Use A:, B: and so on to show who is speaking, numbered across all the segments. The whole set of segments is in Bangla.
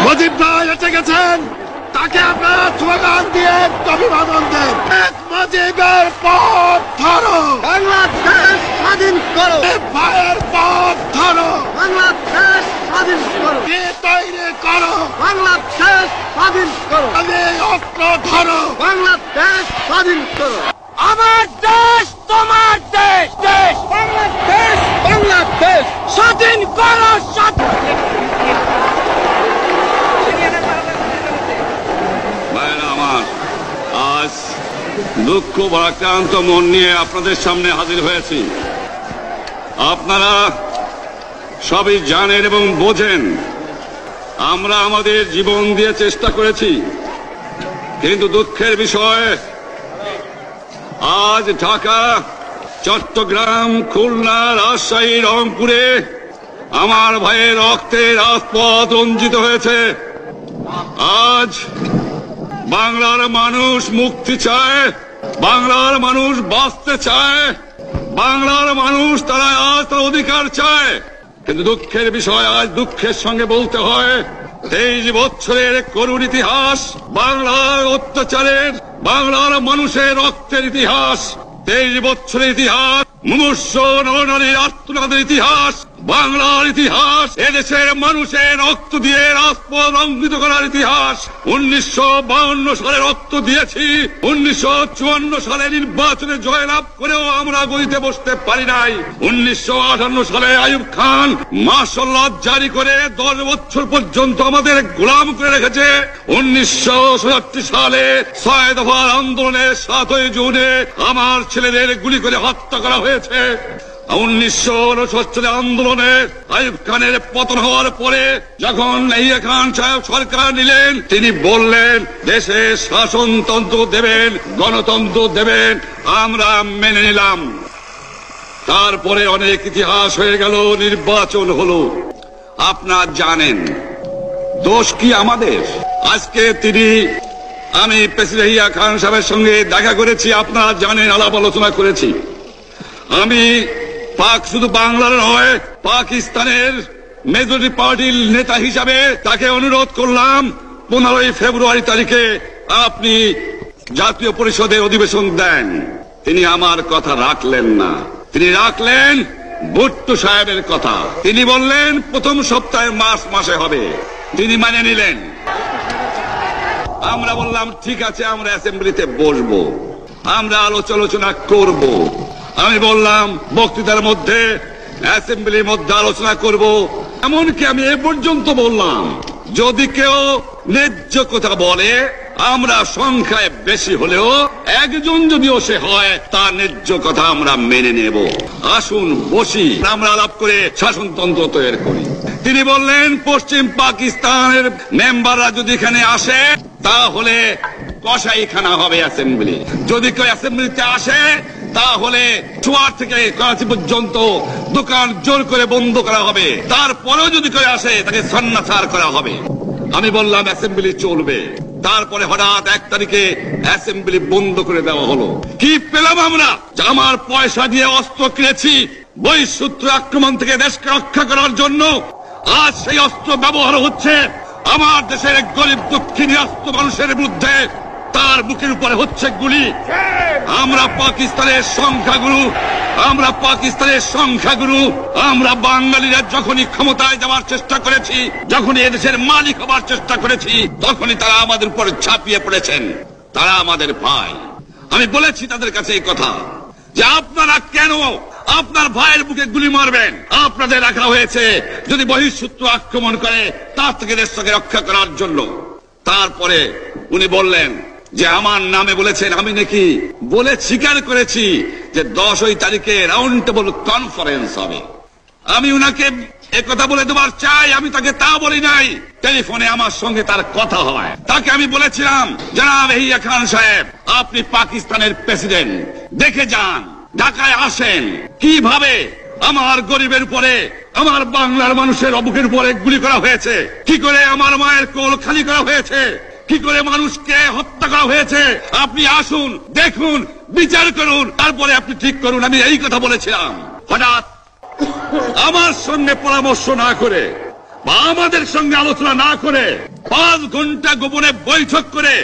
A: মুজিব ভাই এসে গেছেন, তাকে আপনারা স্লোগান দিয়ে অভিবাদন দেন। মুজিবের পথ ধরো,
B: বাংলাদেশ স্বাধীন করো,
A: ভাইয়ের পথ ধরো,
B: বাংলাদেশ স্বাধীন করো,
A: তৈরি করো,
B: বাংলাদেশ স্বাধীন করো,
A: অস্ত্র ধরো,
B: বাংলাদেশ স্বাধীন করো।
A: আমার দেশ তোমার দেশ, দেশ
B: বাংলাদেশ, বাংলাদেশ
A: স্বাধীন করো,
C: ভাইরা আমার, আজ দুঃখ ভারাক্রান্ত মন নিয়ে আপনাদের সামনে হাজির হয়েছি। আপনারা সবই জানেন এবং বোঝেন আমরা আমাদের জীবন দিয়ে চেষ্টা করেছি, কিন্তু দুঃখের বিষয় আজ ঢাকা, চট্টগ্রাম, খুলনা, রাজশাহী, রংপুরে আমার ভাইয়ের রক্তে রাজপথ রঞ্জিত হয়েছে। আজ বাংলার মানুষ মুক্তি চায়, বাংলার মানুষ বাঁচতে চায়, বাংলার মানুষ তারা আজ তার অধিকার চায়। কিন্তু দুঃখের বিষয়, আজ দুঃখের সঙ্গে বলতে হয় 23 বছরের করুণ ইতিহাস, বাংলার অত্যাচারের, বাংলার মানুষের রক্তের ইতিহাস, 23 বছরের ইতিহাস, মুমূর্ষ নরনারীর আত্মনাদের ইতিহাস, বাংলার ইতিহাস, এদেশের মানুষের রক্ত দিয়ে রাজপথ রঞ্জিত করার ইতিহাস। 1952 সালে রক্ত দিয়েছি, 1954 সালে নির্বাচনে জয়লাভ করেও আমরা গদিতে বসতে পারি নাই। 1958 সালে আইয়ুব খান মার্শাল ল জারি করে 10 বছর পর্যন্ত আমাদের গোলাম করে রেখেছে। 1967 সালে 6 দফার আন্দোলনের 7 জুনে আমার ছেলেদের গুলি করে হত্যা করা হয়েছে। 1969 সালে আন্দোলনে আইয়ুব খানের পতন হওয়ার পরে যখন ইয়াহিয়া খান সাহেব সরকার নিলেন, তিনি বললেন দেশে শাসনতন্ত্র দেবেন, গণতন্ত্র দেবেন, আমরা মেনে নিলাম। তারপরে অনেক ইতিহাস হয়ে গেল, নির্বাচন হলো। আপনারা জানেন দোষ কি আমাদের? আজকে আমি প্রেসিডেন্ট ইয়াহিয়া খান সাহেবের সঙ্গে দেখা করেছি, আপনারা জানেন, আলাপ আলোচনা করেছি। আমি শুধু বাংলার নয়, পাকিস্তানের মেজরিটি পার্টির নেতা হিসাবে তাকে অনুরোধ করলাম 15 ফেব্রুয়ারি তারিখে আপনি জাতীয় পরিষদের অধিবেশন দেন। তিনি আমার কথা রাখলেন না, তিনি রাখলেন ভুট্টো সাহেবের কথা। তিনি বললেন প্রথম সপ্তাহে মার্চ মাসে হবে, তিনি মানে নিলেন। আমরা বললাম ঠিক আছে, আমরা অ্যাসেম্বলিতে বসবো, আমরা আলোচনা করব। আমি বললাম বক্তৃতার মধ্যে, অ্যাসেম্বলির মধ্যে আলোচনা করব। এমনকি আমি এ পর্যন্ত বললাম যদি কেউ ন্যায্য কথা বলে, আমরা সংখ্যায় বেশি হলেও একজন যদিও সে হয়, তার ন্যায্য কথা আমরা মেনে নেব। আসুন বসি, আমরা আলাপ করে শাসনতন্ত্র তৈরি করি। তিনি বললেন পশ্চিম পাকিস্তানের মেম্বাররা যদি এখানে আসে তাহলে কসাইখানা হবে অ্যাসেম্বলি। যদি কেউ অ্যাসেম্বলিতে আসে তাহলে চুয়ার থেকে করাচি পর্যন্ত দোকান জোর করে বন্ধ করা হবে, তারপরেও যদি কেউ আসে তাকে সন্ন্যাসার করা হবে। আমি বললাম অ্যাসেম্বলি চলবে। তারপরে হঠাৎ 1 তারিখে অ্যাসেম্বলি বন্ধ করে দেওয়া হলো। কি পেলাম আমরা? আমার পয়সা দিয়ে অস্ত্র কিনেছি বহিঃশত্রু আক্রমণ থেকে দেশকে রক্ষা করার জন্য। আজ সেই অস্ত্র ব্যবহার হচ্ছে আমার দেশের গরিব দুঃখী নিরস্ত্র মানুষের বিরুদ্ধে, তার বুকের উপরে হচ্ছে গুলি। আমরা পাকিস্তানের সংখ্যাগুরু, আমরা বাঙালিরা যখনই ক্ষমতায় যাওয়ার চেষ্টা করেছি, যখনই এদেশের মালিক হবার চেষ্টা করেছি, তখনই তারা আমাদের উপরে ঝাঁপিয়ে পড়েছেন। তারা আমাদের ভাই। আমি বলেছি তাদের কাছে এই কথা যে আপনারা কেন আপনার ভাইয়ের বুকে গুলি মারবেন? আপনাদের রাখা হয়েছে যদি বহিঃশত্রু আক্রমণ করে তার থেকে দেশটাকে রক্ষা করার জন্য। তারপরে উনি বললেন যে আমার নামে বলেছেন, আমি নাকি বলে স্বীকার করেছি যে 10 তারিখে রাউন্ড টেবল কনফারেন্স হবে। আমি উনাকে একথা বলে দেবার চাই, আমি তাকে তা বলি নাই। টেলিফোনে আমার সঙ্গে তার কথা হয়, তাকে আমি বলেছিলাম জনাব ইয়াহিয়া খান সাহেব, আপনি পাকিস্তানের প্রেসিডেন্ট, দেখে যান, ঢাকায় আসেন কিভাবে আমার গরিবের উপরে, আমার বাংলার মানুষের বুকের উপরে গুলি করা হয়েছে, কি করে আমার মায়ের কোল খালি করা হয়েছে, কি করে মানুষকে হত্যা করা হয়েছে। আপনি আসুন, দেখুন, বিচার করুন, তারপরে আপনি ঠিক করুন। আমি এই কথা বলেছিলাম। হঠাৎ আমার সঙ্গে পরামর্শ না করে বা আমাদের সঙ্গে আলোচনা না করে 5 ঘন্টা গোপনে বৈঠক করে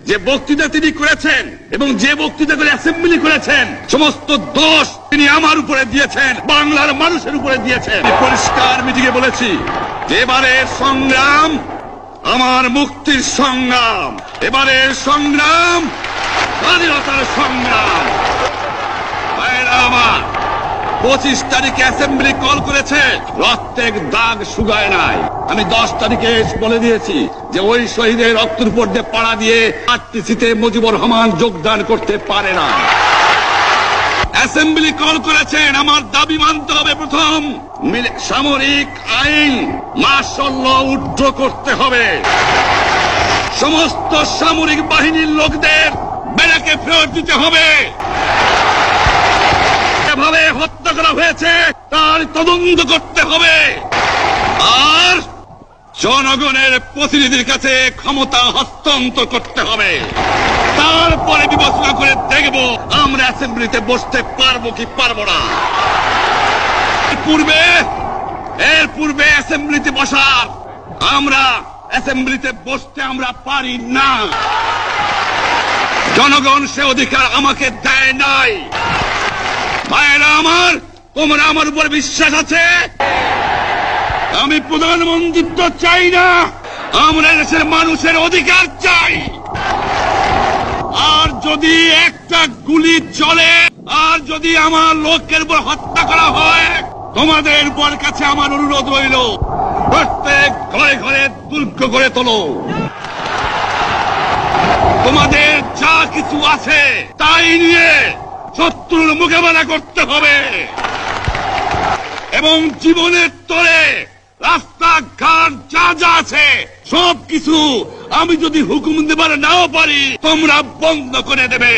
C: যে বক্তৃতা তিনি করেছেন এবং যে বক্তৃতা করে অ্যাসেম্বলি করেছেন, সমস্ত দোষ তিনি আমার উপরে দিয়েছেন, বাংলার মানুষের উপরে দিয়েছেন। পরিষ্কার মিটিংয়ে বলেছি যে এবারের সংগ্রাম আমার মুক্তির সংগ্রাম, এবারের সংগ্রাম স্বাধীনতার সংগ্রাম। ভাইরা আমার, 25 তারিখে অ্যাসেম্বলি কল করেছে, রক্তের দাগ শুকায় নাই। আমি 10 তারিখে বলে দিয়েছি যে ওই শহীদের রক্তের উপর দিয়ে পাড়া দিয়ে আরটিসিতে মুজিবুর রহমান যোগদান করতে পারে না। অ্যাসেম্বলি কল করেছেন, আমার দাবি মানতে হবে। প্রথম, সামরিক আইন মার্শাল ল উড্র করতে হবে। সমস্ত সামরিক বাহিনীর লোকদের ব্যারাকে ফেরত দিতে হবে। যেভাবে হত্যা করা হয়েছে তার তদন্ত করতে হবে। আর জনগণের প্রতিনিধির কাছে ক্ষমতা হস্তান্তর করতে হবে। তারপরে বিবেচনা করে দেখব আমরা অ্যাসেম্বলিতে বসতে পারবো কি পারবো না। এর পূর্বে অ্যাসেম্বলিতে বসার অ্যাসেম্বলিতে বসতে আমরা পারি না। জনগণ সে অধিকার আমাকে দেয় নাই। ভাইরা আমার, তোমরা আমার উপর বিশ্বাস আছে? আমি প্রধানমন্ত্রিত্ব চাই না, আমরা দেশের মানুষের অধিকার চাই। আর যদি একটা গুলি চলে, আর যদি আমার লোকের উপর হত্যা করা হয়, তোমাদের উপর কাছে আমার অনুরোধ রইল, প্রত্যেক ঘরে ঘরে দুর্গ করে তোলো। তোমাদের যা কিছু আছে তাই নিয়ে শত্রুর মোকাবেলা করতে হবে। এবং জীবনের তরে রাস্তাঘাট যা যা আছে সবকিছু আমি যদি হুকুম দেবার নাও পারি, তোমরা বন্ধ করে দেবে।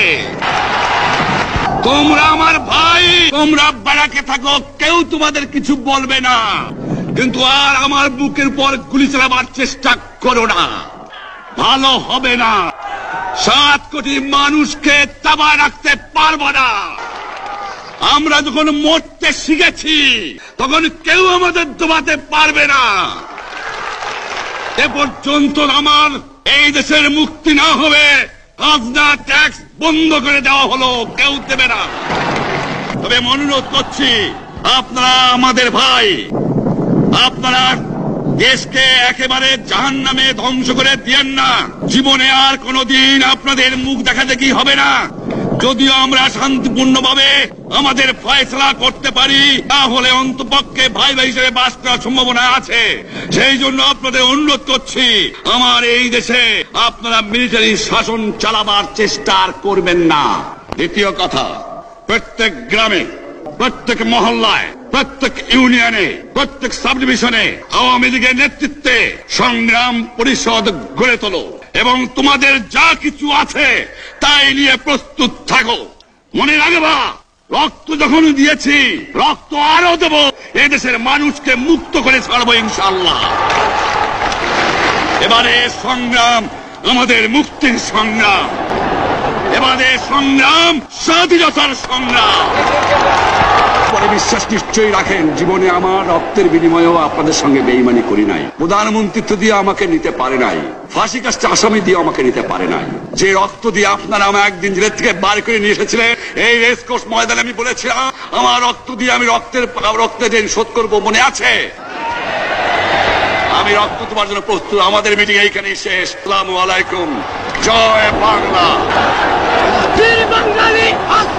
C: তোমরা আমার ভাই, তোমরা ব্যারাকে থাকো, কেউ তোমাদের কিছু বলবে না। কিন্তু আর আমার বুকের পর গুলি চালাবার চেষ্টা করো না, ভালো হবে না। 7 কোটি মানুষকে চাপায় রাখতে পারবো না। আমরা যখন মরতে শিখেছি তখন কেউ আমাদের দবাতে পারবে না। এ পর্যন্ত আমার এই দেশের মুক্তি না হবে, খাজনা ট্যাক্স বন্ধ করে দেওয়া হলো, কেউ দেবে না। তবে অনুরোধ করছি, আপনারা আমাদের ভাই, আপনারা দেশকে একেবারে জাহান্নামে ধ্বংস করে দিয়েন না। জীবনে আর কোনদিন আপনাদের মুখ দেখা দেখি হবে না। যদিও আমরা শান্তিপূর্ণভাবে আমাদের ফয়সলা করতে পারি, তাহলে অন্তপক্ষে ভাই ভাই হিসেবে বাস করার সম্ভাবনা আছে। সেই জন্য আপনাদের অনুরোধ করছি, আমার এই দেশে আপনারা মিলিটারি শাসন চালাবার চেষ্টা আর করবেন না। দ্বিতীয় কথা, প্রত্যেক গ্রামে, প্রত্যেক মহল্লায়, প্রত্যেক ইউনিয়নে, প্রত্যেক সাব ডিভিশনে আওয়ামী লীগের নেতৃত্বে সংগ্রাম পরিষদ গড়ে তোলো এবং তোমাদের যা কিছু আছে তাই নিয়ে প্রস্তুত থাকো। মনে রাখবা, রক্ত যখন দিয়েছি, রক্ত আরো দেব। এদেশের মানুষকে মুক্ত করে ছাড়বো ইনশাআল্লাহ। এবারে সংগ্রাম আমাদের মুক্তির সংগ্রাম, এবারে সংগ্রাম স্বাধীনতার সংগ্রাম। পরে বিশ্বাস নিশ্চয়ই রাখেন, জীবনে আমার রক্তের বিনিময়েও আপনাদের সঙ্গে বেইমানি করি নাই। প্রধানমন্ত্রিত্ব দিয়ে আমাকে নিতে পারে নাই, ফাঁসি কাস্টে আসামি দিয়ে আমাকে নিতে পারে নাই। যে রক্ত দিয়ে আপনারা আমার একদিন জেলের থেকে বার করে নিয়ে এসেছিলেন, এই রেসকোর্স ময়দানে আমি বলেছিলাম আমার রক্ত দিয়ে আমি রক্তের ঋণ শোধ করবো, মনে আছে? আমি রক্ত তোমার জন্য প্রস্তুত। আমাদের মিটিং এইখানেই শেষ। আসসালামু আলাইকুম। জয় বাংলা।
B: বীর বাঙালি হাত